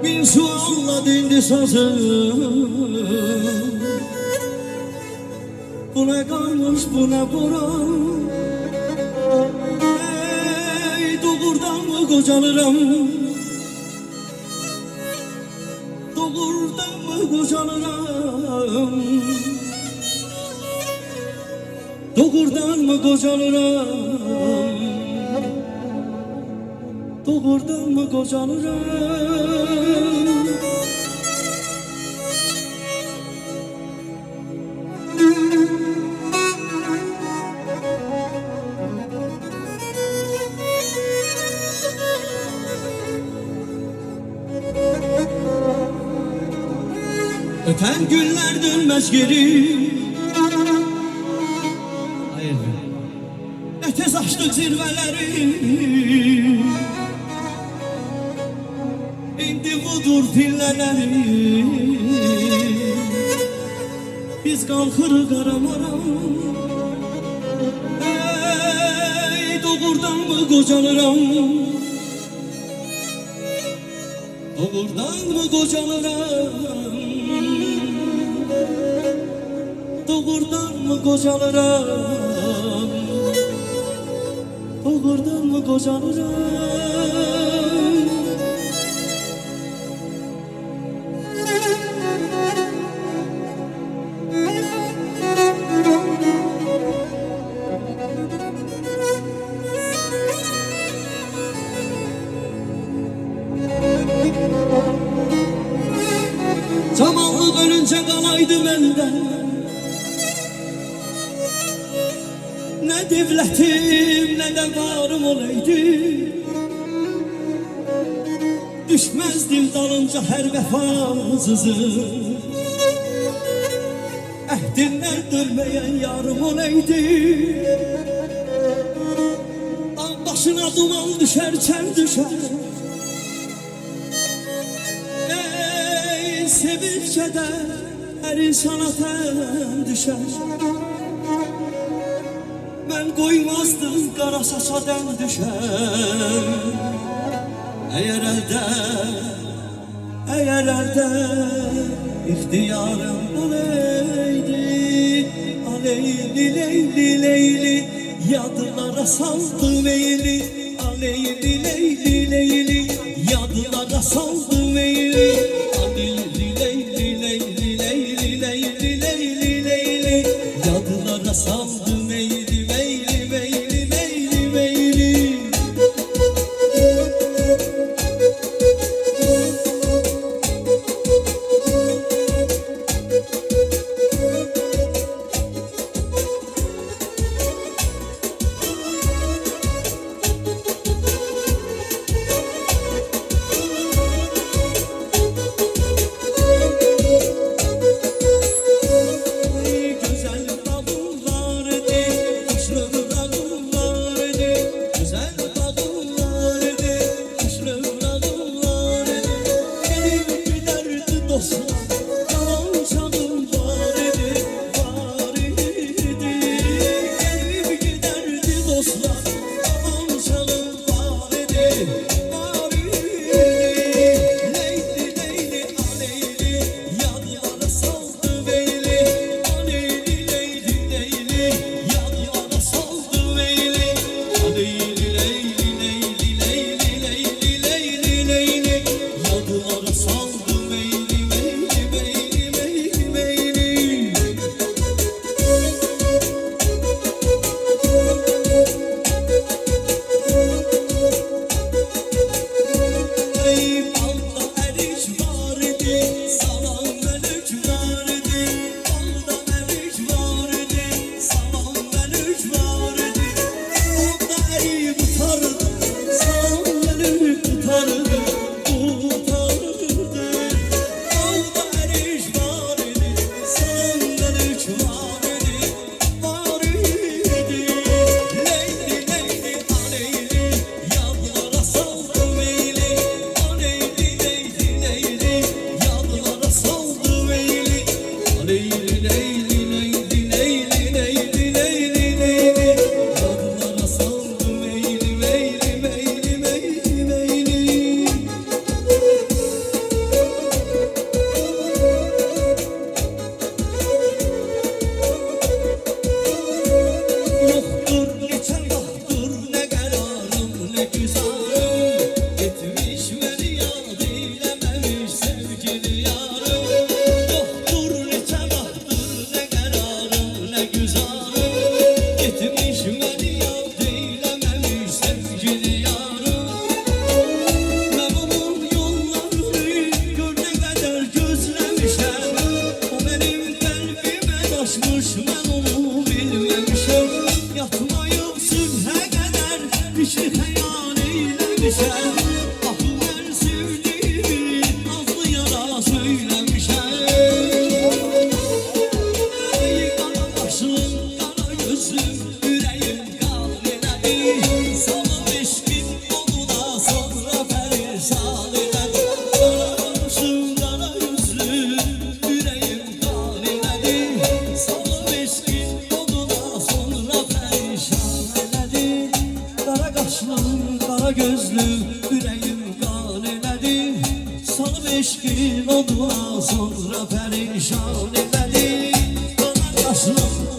Bin sualla dindi sazım. Bu ne karmış, bu ne boran. Ey doğurdan mı kocalıram? Doğurdan mı kocalıram? Doğurdan mı kocalıram? Doğurdan mı kocalıram? Öten günler dönmez geri. Hayır. Ne tez açtık zirveleri. İndi budur pillələri. Biz qalxırıq aramaram. Ey doğurdan mı qocalıram? Doğurdan mı qocalıram? Doğurdan mı qocalıram? Doğurdan mı qocalıram? Zamanlık ölünce qalaydı məndən. Ne devletim ne de varım olaydı. Düşmezdim dalınca her vefasızım. Ehdinden dönmeyen yarım olaydı. Dağ başına duman düşer, çel düşer. Ey sevinçede her insana ten düşer. Ben koymazdım qara saçadan düşer. Eğer elde ihtiyarım olaydı. Aleyli leyli leyli yadılara saldım eyli. Aleyli leyli leyli yadılara saldım eyli. Aleyli leyli leyli leyli leyli leyli leyli yadılara saldım eyli. gözlü ürəyim qan elədi. Salıb eşqin oduna sonra pərişan elədi. Qana qaşım